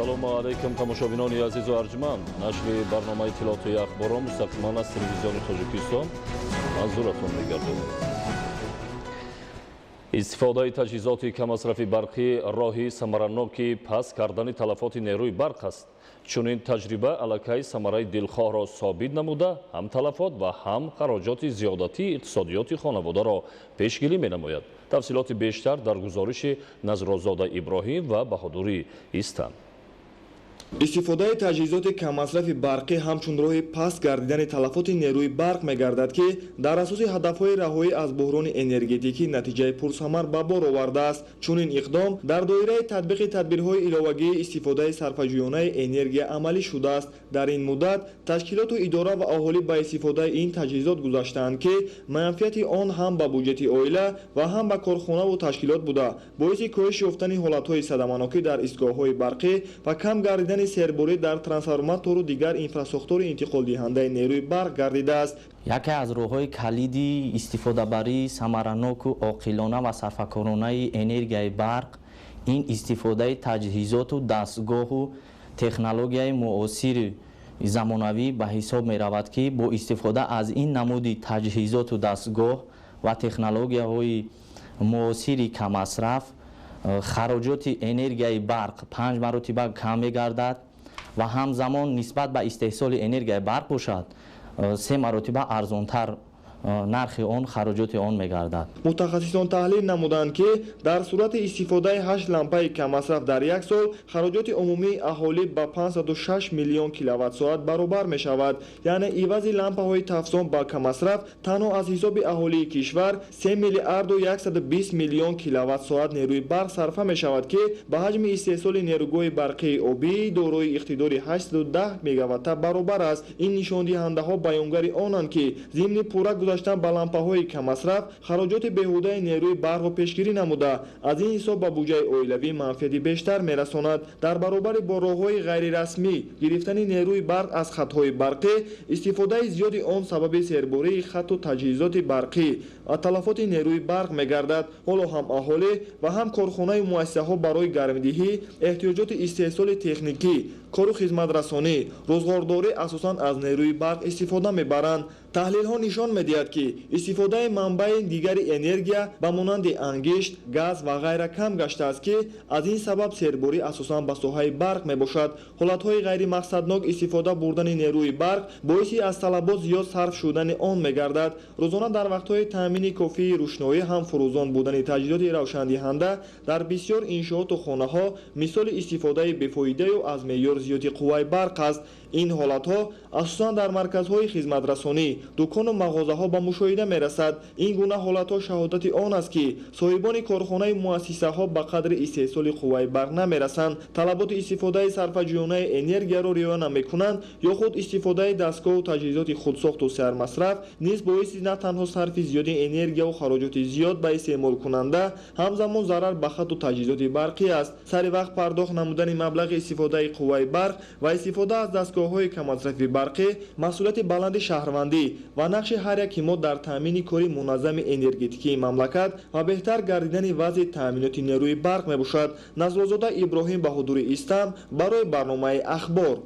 салому алайкум тамошобинони азизу арҷманд. Нашри барномаи иттилоотии ахборон мустақиман аз телевизиони Тоҷикистон манзуратон мегардонад. истифодаи таҷҳизоти камасрафи барқӣ роҳи самараноки паст кардани талафоти нерӯи барқ аст. чунин таҷриба аллакай самараи дилхоҳро собит намуда, ҳам талафот ва ҳам хароҷоти зиёдатии иқтисодиёти хонаводаро пешгирӣ менамояд. тафсилоти бештар дар гузориши Назрозода Иброҳим ва Баҳодури Истан. истифодаи таҷҳизоти камасрафи барқӣ ҳамчун роҳи паст гардидани талафоти нерӯи барқ мегардад, ки дар асоси ҳадафҳои раҳоӣ аз буҳрони энергетикӣ натиҷаи пурсамар ба бор овардааст. чунин иқдом дар доираи татбиқи тадбирҳои иловагии истифодаи сарфаҷӯёнаи энергия амалӣ шудааст. дар ин муддат ташкилоту идора ва аҳолӣ ба истифодаи ин таҷҳизот гузаштаанд, ки манфиати он ҳам ба буҷети оила ва ҳам ба корхонаву ташкилот буда боиси коҳиш ёфтани ҳолатҳои садаманокӣ дар истгоҳҳои барқӣ ва кам гардидани серборӣ дар трансформатору дигар инфраструктури интиқолдиҳандаи нерӯи барқ гардидааст. яке аз роҳҳои калиди истифодабарии самараноку оқилона ва сарфакоронаи энергияи барқ ин истифодаи таҷҳизоту дастгоҳу технологияи муосири замонавӣ ба ҳисоб меравад, ки бо истифода аз ин намуди таҷҳизоту дастгоҳ ва технологияҳои муосири камасраф хароҷоти энергияи барқ 5 маротиба кам мегардад ва ҳамзамон нисбат ба истеҳсоли энергияи барқ бошад 3 маротиба арзонтар нархи он хароҷоти он мегардад. мутахассисон таҳлил намуданд, ки дар сурати истифодаи 8 лампаи камасраф дар як сол хароҷоти умумии аҳолӣ ба 506 миллион киловаттсоат баробар мешавад. яъне ивази лампаҳои тафсон ба камасраф танҳо аз ҳисоби аҳолии кишвар 3 миллиарду 120 миллион киловаттсоат нерӯи барқ сарфа мешавад, ки ба ҳаҷми истеҳсоли нерӯгоҳи барқии обӣ дорои иқтидори 810 мегаватта баробар аст. ин нишондиҳандаҳо баёнгари онанд, ки зимни пурра гузаштан ба лампаҳои камасраф хароҷоти беҳудаи нерӯи барқро пешгирӣ намуда, аз ин ҳисоб ба буҷаи оилавӣ манфиати бештар мерасонад. дар баробари бо роҳҳои ғайрирасмӣ гирифтани нерӯи барқ аз хатҳои барқӣ, истифодаи зиёди он сабаби сербории хатту таҷҳизоти барқӣ ва талафоти нерӯи барқ мегардад. ҳоло ҳам аҳолӣ ва ҳам корхонаи муассисаҳо барои гармидиҳӣ эҳтиёҷоти истеҳсоли техникӣ, кору хизматрасонӣ, рӯзгордорӣ асосан аз нерӯи барқ истифода мебаранд. таҳлилҳо нишон медиҳад, ки истифодаи манбаи дигари энергия ба монанди ангишт, газ ва ғайра кам гаштааст, ки аз ин сабаб серборӣ асосан ба соҳаи барқ мебошад. ҳолатҳои ғайримақсаднок истифода бурдани нерӯи барқ боиси аз талабот зиёд сарф шудани он мегардад. рӯзона дар вақтҳои таъмини кофии рӯшноӣ ҳам фурӯзон будани таҷҳизоти равшандиҳанда дар бисёр иншооту хонаҳо мисоли истифодаи бефоидаю аз меъёр зиёди қувваи барқ аст. ин ҳолатҳо асосан дар марказҳои хизматрасонӣ, дукону мағозаҳо ба мушоҳида мерасад. ин гуна ҳолатҳо шаҳодати он аст, ки соҳибони корхонаи муассисаҳо ба қадри истеҳсоли қувваи барқ намерасанд, талаботи истифодаи сарфаҷӯёнаи энергияро риоя намекунанд ё худ истифодаи дастгоҳу таҷҳизоти худсохту сермасраф низ боиси на танҳо сарфи зиёди энергияу хароҷоти зиёд ба истеъмолкунанда, ҳамзамон зарар ба хатту таҷҳизоти барқӣ аст. сари вақт пардохт намудани маблағи истифодаи қувваи барқ ва истифода аз дастгоҳҳои камасрафи барқӣ масъулияти баланди шаҳрвандӣ ва нақши ҳар яки мо дар таъмини кори муназзами энергетикии мамлакат ва беҳтар гардидани вазъи таъминоти нерӯи барқ мебошад. Назрозода Иброҳим, Баҳодури Истан барои барномаи ахбор.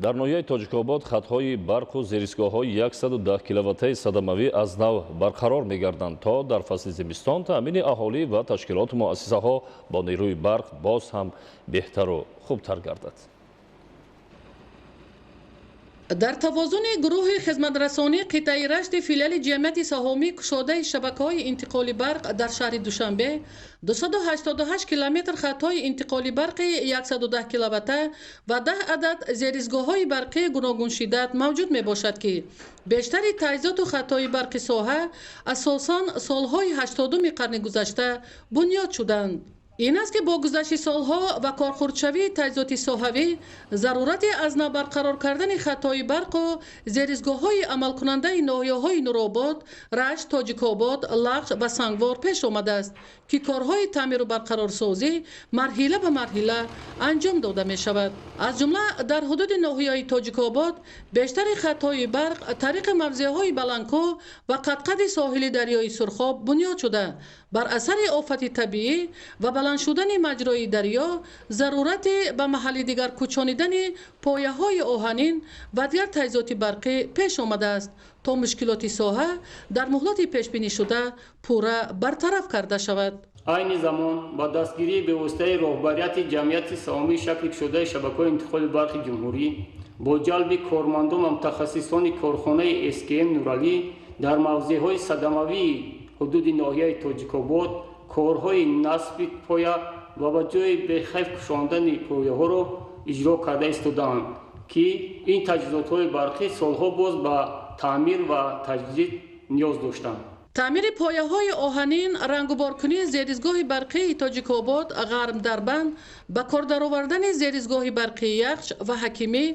дар ноҳияи Тоҷикобод хатҳои барқу зеристгоҳҳои 110 киловаттаи садамавӣ аз нав барқарор мегарданд, то дар фасли зимистон таъмини аҳолӣ ва ташкилоту муассисаҳо бо нерӯи барқ боз ҳам беҳтару хубтар гардад. дар тавозуни гурӯҳи хизматрасонӣ қитъаи рашди филиали ҷамъияти саҳомии кушодаи шабакаҳои интиқоли барқ дар шаҳри Душанбе 288 километр хатҳои интиқоли барқи 110 киловатта ва 10 адад зеристгоҳҳои барқи гуногуншиддат мавҷуд мебошад, ки бештари таҷҳизоту хатҳои барқи соҳа асосан солҳои 80-уми қарни гузашта бунёд шуданд. ин аст, ки бо гузашти солҳо ва корхурдшавии таҷҳизоти соҳавӣ зарурати аз нав барқарор кардани хатҳои барқу зеристгоҳҳои амалкунандаи ноҳияҳои Нуробод, Рашт, Тоҷикобод, Лағш ва Сангвор пеш омадааст, ки корҳои таъмиру барқарорсозӣ марҳила ба марҳила анҷом дода мешавад. аз ҷумла дар ҳудуди ноҳияи Тоҷикобод бештари хатҳои барқ тариқи мавзеъҳои Баланкӯҳ ва қадқади соҳили дарёи Сурхоб бунёд шуда бар асари офати табиӣ ва баланд шудани маҷрои дарё зарурати ба маҳалли дигар кӯчонидани пояҳои оҳанин ва дигар таҷҳизоти барқӣ пеш омадааст то мушкилоти соҳа дар муҳлати пешбинишуда пурра бартараф карда шавад. айни замон ба дастгирии бевоситаи роҳбарияти ҷамъияти саҳомии шакли кушодаи шабакаҳои интиқоли барқи ҷумҳурӣ бо ҷалби кормандон ва мутахассисони корхонаи СКМ Нуралӣ дар мавзеъҳои садамавии ҳудуди ноҳияи Тоҷикобод корҳои насби поя ва ба ҷои бехайф кушондани пояҳоро иҷро карда истодаанд, ки ин таҷҳизотҳои барқӣ солҳо боз ба таъмир ва таҷдид ниёз доштанд. таъмири пояҳои оҳанин, рангуборкунии зеризгоҳи барқии Тоҷикобод, Ғарм Дарбанд, ба кор даровардани зеризгоҳи барқии Яхш ва Ҳакимӣ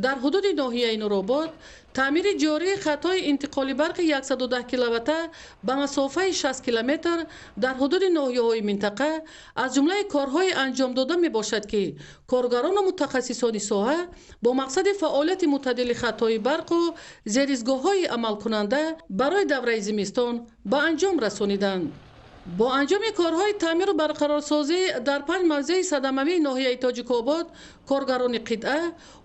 дар ҳудуди ноҳияи Нуробод, таъмири ҷории хатҳои интиқоли барқи 110 киловатта ба масофаи 60 километр дар ҳудуди ноҳияҳои минтақа аз ҷумлаи корҳои анҷомдода мебошад, ки коргарону мутахассисони соҳа бо мақсади фаъолияти мӯътадили хатҳои барқу зеризгоҳҳои амалкунанда барои давраи зимистон ба анҷом расониданд. бо анҷоми корҳои таъмиру барқарорсозӣ дар 5 мавзеи садамавии ноҳияи Тоҷикобод, коргарони қитъа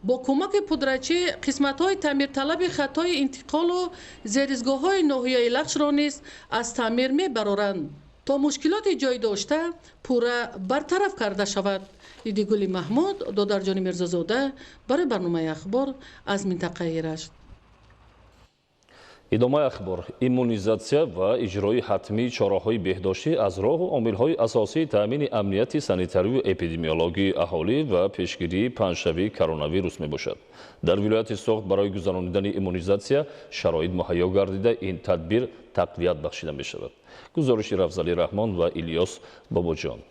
бо кӯмаки пудрачӣ қисматҳои таъмирталаби хатҳои интиқолу зеризгоҳҳои ноҳияи Лахшро низ аз таъмир мебароранд, то мушкилоти ҷойдошта пурра бартараф карда шавад. Идигули Маҳмуд, Додарҷони Мирзозода, барои барномаи ахбор аз минтақаи Рашт. идомаи ахбор. Иммунизатсия ва иҷрои ҳатмии чораҳои беҳдоштӣ аз роҳу омилҳои асосии таъмини амнияти санитарию эпидемиологии аҳолӣ ва пешгирии паҳншавии коронавирус мебошад. Дар вилояти Соғд барои гузаронидани иммунизатсия шароит муҳайё гардида ин тадбир тақвият бахшида мешавад. гузориши Рафзали Раҳмон ва Илёс Бобоҷон.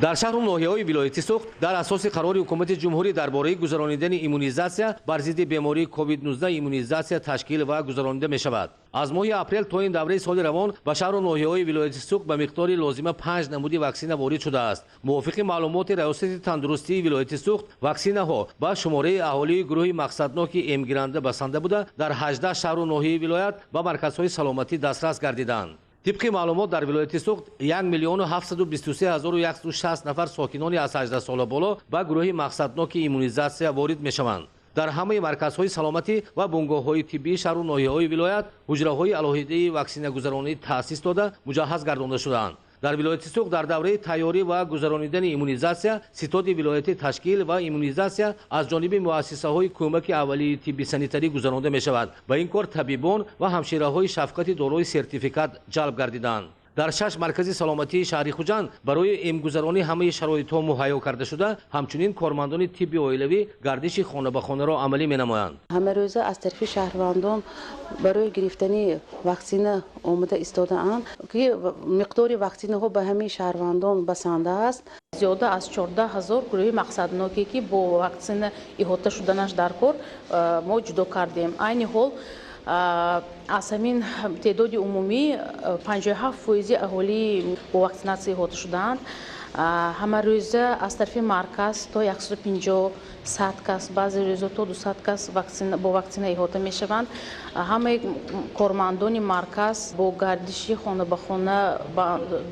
дар шаҳру ноҳияҳои вилояти Соғд дар асоси қарори ҳукумати ҷумҳурӣ дар бораи гузаронидани иммунизатсия бар зидди бемории COVID-19 иммунизатсия ташкил ва гузаронида мешавад. аз моҳи апрел то ин давраи соли равон ба шаҳру ноҳияҳои вилояти Соғд ба миқдори лозима 5 намуди ваксина ворид шудааст. мувофиқи маълумоти раёсати тандурустии вилояти Соғд, ваксинаҳо ба шумораи аҳолии гурӯҳи мақсадноки эмгиранда басанда буда дар 18 шаҳру ноҳияи вилоят ба марказҳои саломатӣ дастрас гардиданд. طبق معلومات در ولایت سوخت 1,723,160 نفر ساکنان از 18 سال بالا به گروه مقصدناک ایمونیزاسیا وارد میشوند. در همه مرکزهای سلامتی و بنگاه‌های طبی شهر و ناحیه‌های ولایت حجره‌های علاهده واکسینه گذرانی تأسیس داده مجهز گردانده شدند. در ولایت سوخت در دوره تیاری و گذراندن ایمونیزاسیا ستاد ولایتی تشکیل و ایمونیزاسیا از جانب مؤسسه‌های کمک اولیه طبی سانیتری گذرانده می‌شود و این کار طبیبان و همشیره‌های شفقتی دارای سرتیفیکات جلب گردیدند. در 6 مرکز سلامتی شهری خوجند برای امگذرانی همه شرایط‌ها مهیا کرده شده، همچنین کارمندان طبی اولیوی گردش خانه به خانه را عملی می‌نمایند. همه روز از طرف شهروندان برای گرفتن واکسن آماده ایستاده‌اند که مقدار واکسن‌ها به همه شهروندان بسنده است. زیاده از 14,000 گروه مقصدناکی که با واکسن احاطه شدنش در کار ما جدا کردیم. عین حال از همین تعداد عمومی 57% اهالی با واکسیناسیون احاطه شدند. همه روز از طرف مرکز تا 150 100 کس، بعضی روزها تا 200 کس با واکسن احاطه می شوند. همه کارمندان مرکز با گردشی خانه به خانه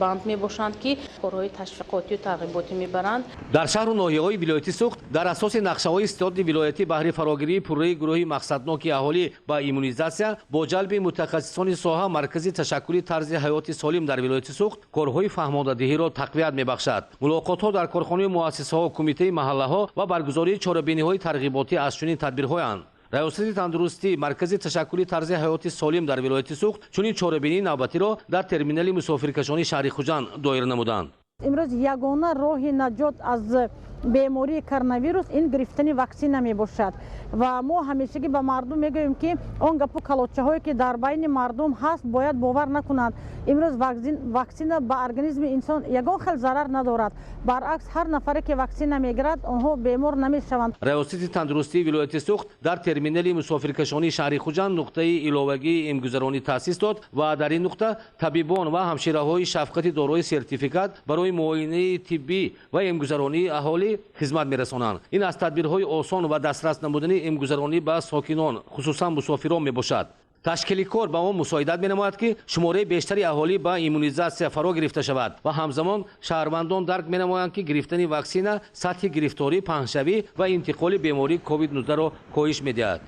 بند می باشند که کارهای تشویقاتی و ترغیباتی می برند. در شهر و ناحیه‌های ولایت سوخت در اساس نقشه‌های استاد ولایتی بهره فراگیری پروژه گروه مقصدناک اهالی با ایمونیزاسیا با جلب متخصصان ساحه مرکز تشکیل طرز حیات سالم در ولایت سوخت کارهای فهماندهی را تقویت می‌بخشد. ملاقات‌ها در کارخانه مؤسسه‌ها، کمیته محله‌ها و برگزاری چاره‌بینی‌های ترغیباتی از چنین تدبیرهایند. ریاست تندرستی مرکز تشکیل طرز حیات سالم در ولایت سوخت چنین چاره‌بینی نوبتی را در ترمینال مسافرکشانی شهر خوجند دایر نمودند. امروز یگانه راه نجات از بیماری کرونا این گرفتن واکسن می باشد و ما همیشه به مردم میگوییم که اون گپو کلوچه هایی که در بین مردم هست باید باور نکنند. امروز واکسن به ارگانیسم انسان یگان خیلی ضرر ندارد، برعکس هر نفری که واکسن میگیرد آنها بیمار نمیشوند. ریاست تندرستی ولایت سوخت در ترمینال مسافرکشانی شهر خوجند نقطه علاوگی امگذرانی تأسیس داد و در این نقطه طبیبان و همشیره‌های شفقتی دارای سرتیفیکات برای معاینه طبی و امگذرانی اهالی خدمت می‌رسانند. این از تدبیرهای آسان و دسترس نمودنی امگذرانی به ساکنان خصوصا مسافران میباشد. ташкили кор ба он мусоидат менамояд ки шумораи бештари аҳолӣ ба иммунизатсия фаро гирифта шавад ва ҳамзамон шаҳрвандон дарк менамоянд ки гирифтани ваксина сатҳи гирифторӣ, паҳншавӣ ва интиқоли бемории COVID-19-ро коҳиш медиҳад.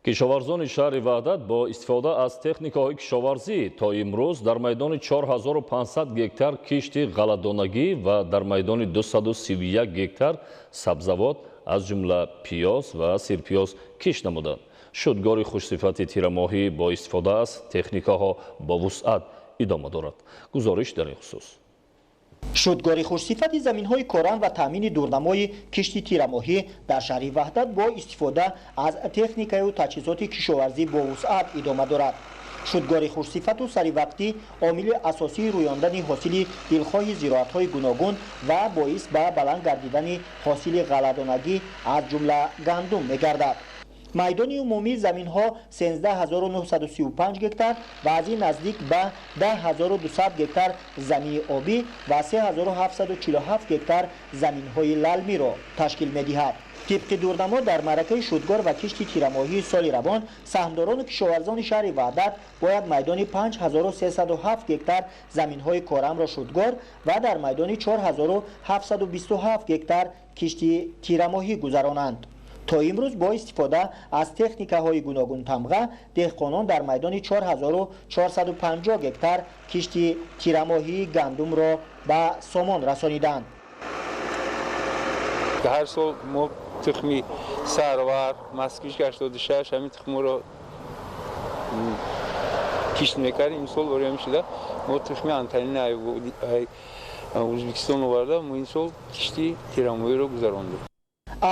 кишоварзони шаҳри Ваҳдат бо истифода аз техникаҳои кишоварзӣ то имрӯз дар майдони 4500 гектар кишти ғалладонагӣ ва дар майдони 231 гектар сабзавот аз ҷумла пиёз ва сирпиёз кишт намуданд. шудгори хушсифати тирамоҳӣ бо истифода аз техникаҳо бо вусъат идома дорад. гузориш дар ин хусус. шудгори хушсифати заминҳои коранд ва таъмини дурнамои кишти тирамоҳӣ дар шаҳри Ваҳдат бо истифода аз техникаю таҷҳизоти кишоварзӣ бо вусъат идома дорад. шудгори хушсифату саривақтӣ омили асосии рӯёндани ҳосили дилхоҳи зироатҳои гуногун ва боис ба баланд гардидани ҳосили ғалладонагӣ аз ҷумла гандум мегардад. майдони умумии заминҳо 13935 гектар ва аз ин наздик ба 10200 гектар замини обӣ ва 3747 гектар заминҳои лалмиро ташкил медиҳад. тибқи дурнамо дар маъракаи шудгор ва кишти тирамоҳии соли равон саҳмдорону кишоварзони шаҳри Ваҳдат бояд майдони 5307 гектар заминҳои корамро шудгор ва дар майдони 4727 гектар кишти тирамоҳӣ гузаронанд. то имрӯз бо истифода аз техникаҳои гуногун тамға деҳқонон дар майдони 4450 гектар кишти тирамоҳии гандумро ба сомон расониданд. ҳар сол мо тухми сарвар москвич 86 ҳамин тухмро кишт мекардем. имсол орем шуда мо тухми антанина Ӯзбекистон оварда мо имсол кишти тирамоҳиро гузарондем.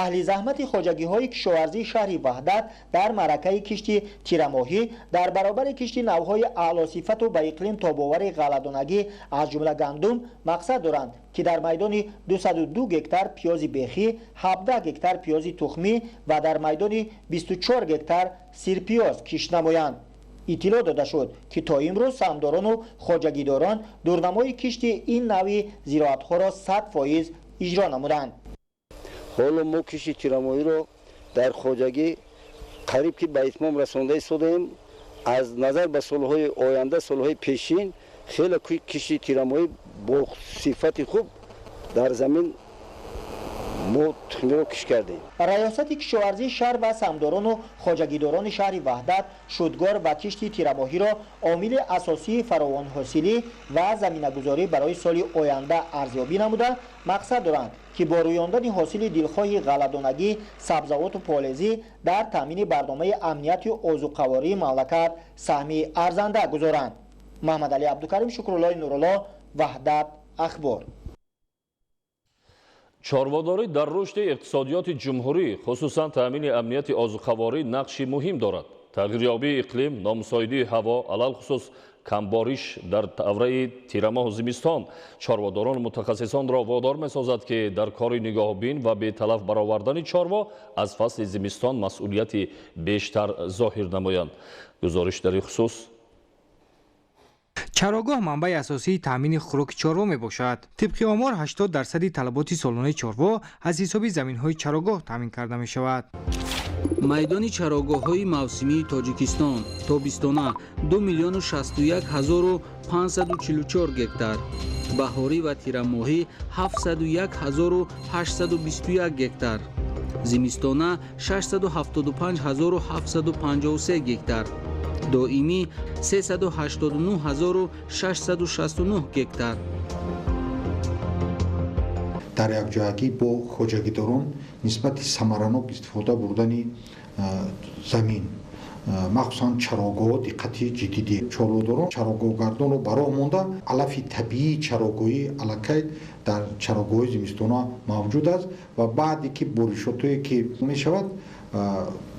аҳли заҳмати хоҷагиҳои кишоварзии шаҳри Ваҳдат дар маъракаи кишти тирамоҳӣ дар баробари кишти навъҳои аълосифату ба иқлим тобовари ғалладонагӣ аз ҷумла гандум мақсад доранд ки дар майдони 202 гектар пиёзи бехӣ, 17 гектар пиёзи тухмӣ ва дар майдони 24 гектар сирпиёз кишт намоянд. иттилоъ дода шуд ки то имрӯз саҳмдорону хоҷагидорон дурнамои кишти ин навъи зироатҳоро 100% иҷро намуданд. ҳоло мо кишти тирамоҳиро дар хоҷагӣ қариб ки ба итмом расонда истодаем. аз назар ба солҳои оянда, солҳои пешин хеле кишти тирамоҳӣ бо сифати хуб дар замин мо тухмиро киш кардем. раёсати кишоварзии шаҳр ва саҳмдорону хоҷагидорони шаҳри Ваҳдат шудгор ва кишти тирамоҳиро омили асосии фаровонҳосилӣ ва заминагузорӣ барои соли оянда арзёбӣ намуда мақсад доранд ки бо рӯёндани ҳосили дилхоҳи ғалладонагӣ, сабзавоту полезӣ дар таъмини барномаи амнияти озуқавории мамлакат саҳми арзанда гузоранд. Маҳмадалӣ Абдукарим, Шукруллои Нурулло, Ваҳдат Ахбор. чорводорӣ дар рушди иқтисодиёти ҷумҳурӣ, хусусан таъмини амнияти озуқаворӣ нақши муҳим дорад. тағйирёбии иқлим, номусоидии ҳаво, алалхусус камбориш дар давраи тирамоҳу зимистон чорводорон мутахассисонро водор месозад ки дар кори нигоҳубин ва беталаф баровардани чорво аз фасли зимистон масъулияти бештар зоҳир намоянд. гузориш дар ин хусус. чарогоҳ манбаи асосии таъмини хӯроки чорво мебошад. тибқи омор 80% талаботи солонаи чорво аз ҳисоби заминҳои чарогоҳ таъмин карда мешавад. майдони чарогоҳҳои мавсимии тоҷикистон тобистона 2,61,544 гектар, баҳорӣ ва тирамоҳӣ 701,821 гектар, зимистона 675,753 гектар, доимӣ 389,669 гектар. дар якҷоягӣ бо хоҷагидорон нисбати самаранок истифода бурдани замин, махсусан чарогоҳ диққати ҷиддӣ. чорводорон чарогоҳгардонро бароҳ монда алафи табиии чарогоҳӣ аллакай дар чарогоҳи зимистона мавҷуд аст ва баъде ки боришотое ки мешавад,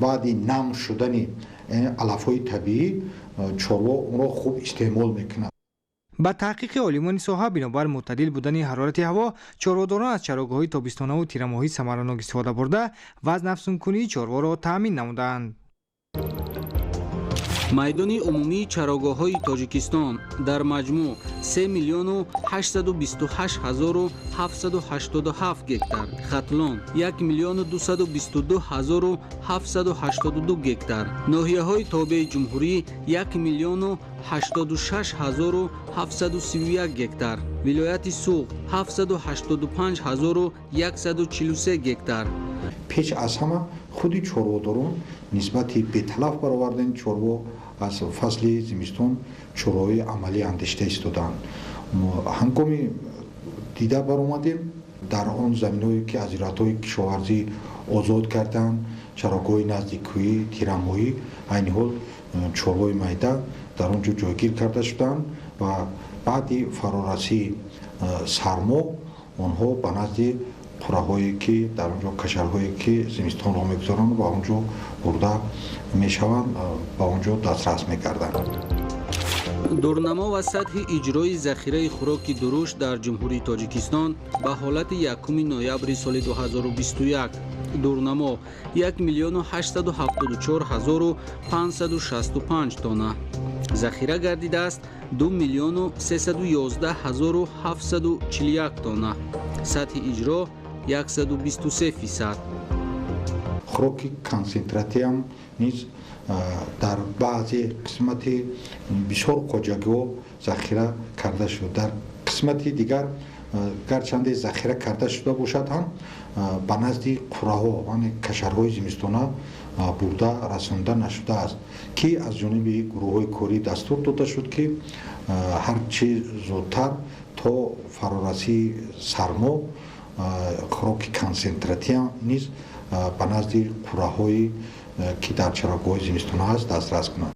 баъди нам шудани алафҳои табиӣ чорво онро хуб истеъмол мекунад. ба таҳқиқи олимони соҳа бинобар мӯътадил будани ҳарорати ҳаво, чорводорон аз чарогоҳҳои тобистонаву тирамоҳӣ самаранок истифода бурда вазнафзункунии чорворо таъмин намуданд. майдони умумии чарогаҳҳои тоҷикистон дар маҷмӯъ 3,827,787 гектар, хатлон 1,222,782 гектар, ноҳияҳои тобеи ҷумҳурӣ 1,86,731 гектар, вилояти суғ 785,143 гектар. печ аз ҳама худи чорводорон нисбати беталаф баровардани чорво аз фасли зимистон чораҳои амалӣ андешта истоданд. ҳангоми дида баромадем дар он заминҳое ки аз изоратҳои кишоварзӣ озод карданд, чарогоҳи наздиккӯӣ, тирамоҳӣ, айни ҳол чорвои майда дар он ҷо ҷойгир карда шуданд ва баъди фарорасии сармо онҳо ба назди қураҳое ки дар он ҷо кашарҳое ки зимистонро мегузоранд ба он ҷо бурда мешаванд, ба он ҷо дастрас мегарданд. дурнамо ва сатҳи иҷрои захираи хӯроки дурушт дар ҷумҳурии тоҷикистон ба ҳолати 1 ноябри соли 2021 дурнамо 1,874,565 тонна захира гардидааст, 2,311,741 тонна, сатҳи иҷро 123%. хӯроки консентратиям низ дар баъзе қисмати бисёр хоҷагиҳо захира карда шуд. Дар қисмати дигар гарчанде захира карда шуда бошад ҳам ба назди қураҳо яъне кашарҳои зимистона бурда расонида нашудааст ки аз ҷониби гурӯҳҳои корӣ дастур дода шуд ки ҳарчи зудтар то фарорасии сармо хӯроки консентратия низ ба назди қураҳои ки дар чарогоҳи зимистона ҳаст дастрас кунанд.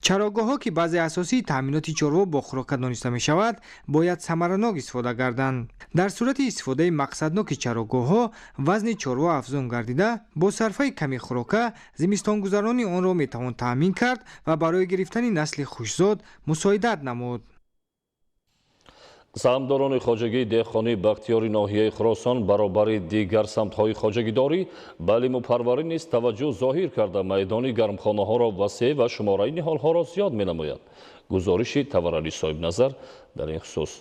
чарогоҳҳо ки баъзе асосии таъминоти чорво бо хӯрока дониста мешавад бояд самаранок истифода гарданд. дар сурати истифодаи мақсадноки чарогоҳҳо вазни чорво афзун гардида бо сарфаи ками хӯрока зимистонгузарони онро метавон таъмин кард ва барои гирифтани насли хушкзод мусоидат намуд. саҳмдорони хоҷагии деҳқонии бахтиёри ноҳияи хӯросон баробари дигар самтҳои хоҷагидорӣ ба лимӯпарварӣ низ таваҷҷӯҳ зоҳир карда майдони гармхонаҳоро васеъ ва шумораи ниҳолҳоро зиёд менамояд. гузориши таварали соҳибназар дар ин хусус.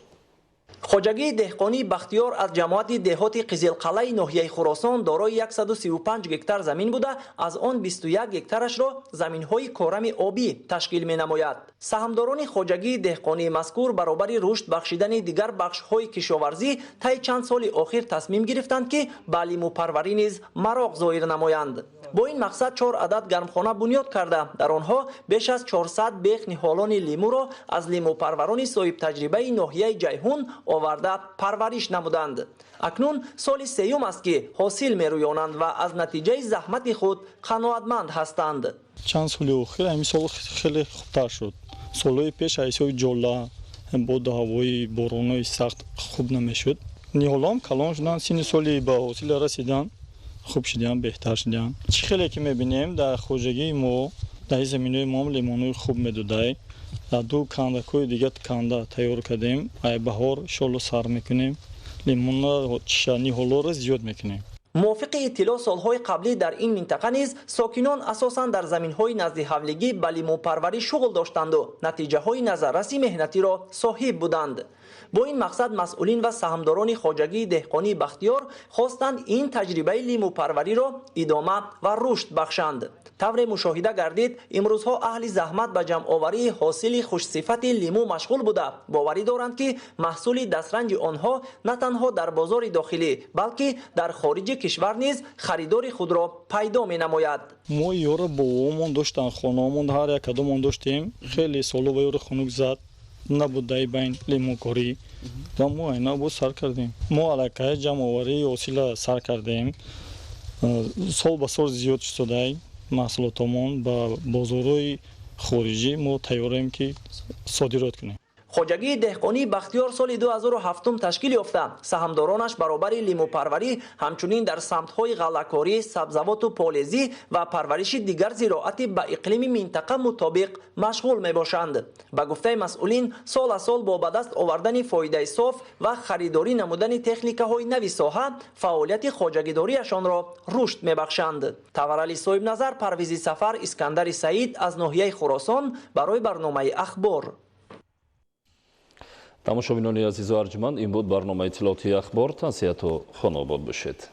хоҷагии деҳқонии бахтиёр аз ҷамоати деҳоти қизилқалъаи ноҳияи хӯросон дорои 135 гектар замин буда, аз он 21 гектарашро заминҳои корами обӣ ташкил менамояд. саҳмдорони хоҷагии деҳқонии мазкур баробари рушд бахшидани дигар бахшҳои кишоварзӣ таи чанд соли охир тасмим гирифтанд ки ба лимӯпарварӣ низ мароғ зоҳир намоянд. бо ин мақсад 4 адад гармхона бунёд карда дар онҳо беш аз 400 бех ниҳолони лимӯро аз лимӯпарварони соҳибтаҷрибаи ноҳияи ҷайҳун оварда парвариш намуданд. акнун соли сеюм аст ки ҳосил мерӯёнанд ва аз натиҷаи заҳмати худ қаноатманд ҳастанд. чанд соли охир ҳамин сол хеле хубтар шуд. солҳои пеш айсои ҷола бо ҳавои боронои сахт хуб намешуд. ниҳолам калон шуданд, синни соли ба ҳосил расидан хуб шудем, беҳтар шудем. чӣ хеле ки мебинем дар хоҷагии мо дар заминои мо лимонои хуб медодай. дар ду кандакои дигар канда тайёр кардем. ай баҳор иншоалло сар мекунем. лимонро ниҳолоро зиёд мекунем. мувофиқи иттилоъ солҳои қаблӣ дар ин минтақа низ сокинон асосан дар заминҳои назди ҳавлигӣ ба лимӯпарварӣ шуғл доштанду натиҷаҳои назарраси меҳнатиро соҳиб буданд. бо ин мақсад масъулин ва саҳмдорони хоҷагии деҳқонии бахтиёр хостанд ин таҷрибаи лимӯпарвариро идома ва рушд бахшанд. тавре мушоҳида гардид, имрӯзҳо аҳли заҳмат ба ҷамъоварии ҳосили хушсифати лимӯ машғул буда боварӣ доранд ки маҳсули дастранҷи онҳо на танҳо дар бозори дохилӣ, балки дар хориҷи кишвар низ харидори худро пайдо менамояд. мо ёро бовомон доштанд, хонаомон ҳар якадомон доштем. хеле солҳо ба ёро хунук зад набудаи байн лимӯкорӣ ва мо айна бо сар кардем. мо аллакай ҷамъоварии ҳосила сар кардем. сол ба сол зиёд шудай маҳсулотомон ба бозорҳои хориҷӣ мо тайёрем ки содирот кунем. хоҷагии деҳқонии бахтиёр соли 2007 ташкил ёфта. саҳмдоронаш баробари лимӯпарварӣ, ҳамчунин дар самтҳои ғаллакорӣ, сабзавоту полезӣ ва парвариши дигар зироати ба иқлими минтақа мутобиқ машғул мебошанд. ба гуфтаи масъулин, сол аз сол бо ба даст овардани фоидаи соф ва харидорӣ намудани техникаҳои нави соҳа фаъолияти хоҷагидорияшонро рушд мебахшанд. таварали соҳибназар, Парвизи Сафар, Искандари Саид аз ноҳияи Хуросон барои барномаи ахбор. тамошобинони азизу арҷманд, ин буд барномаи иттилоотии ахбор. тансияту хонобод бошед.